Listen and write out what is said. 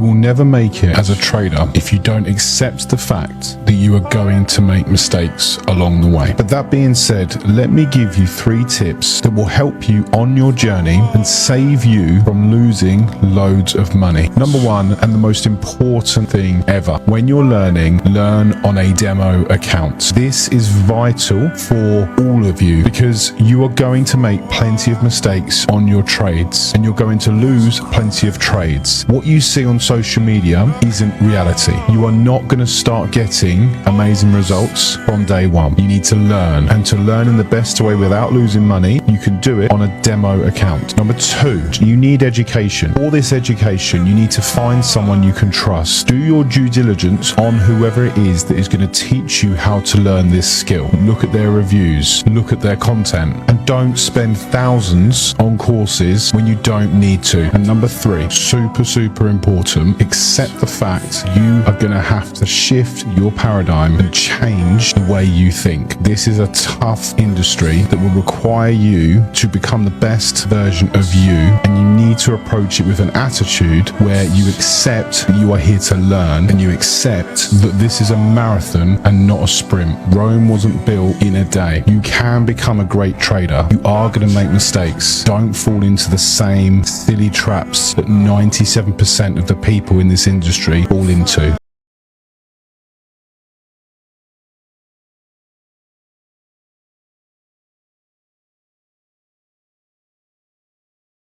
will never make it as a trader if you don't accept the fact that you are going to make mistakes along the way. But that being said, let me give you 3 tips that will help you on your journey and save you from losing loads of money. Number 1, and the most important thing ever, when you're learning, learn on a demo account. This is vital for all of you because you are going to make plenty of mistakes on your trades and you're going to lose plenty of trades. What you see on social media isn't reality. You are not going to start getting amazing results from day one. You need to learn, and to learn in the best way without losing money, you can do it on a demo account. Number 2, you need education. For this education, you need to find someone you can trust. Do your due diligence on whoever it is that is going to teach you how to learn this skill. Look at their reviews, look at their content, and don't spend thousands on courses when you don't need to. And number 3, super important, accept the fact you are going to have to shift your paradigm and change the way you think. This is a tough industry that will require you to become the best version of you, and you need to approach it with an attitude where you accept that you are here to learn and you accept that this is a marathon and not a sprint. Rome wasn't built in a day. You can become a great trader. You are going to make mistakes. Don't fall into the same silly traps that 97% of the people in this industry fall into.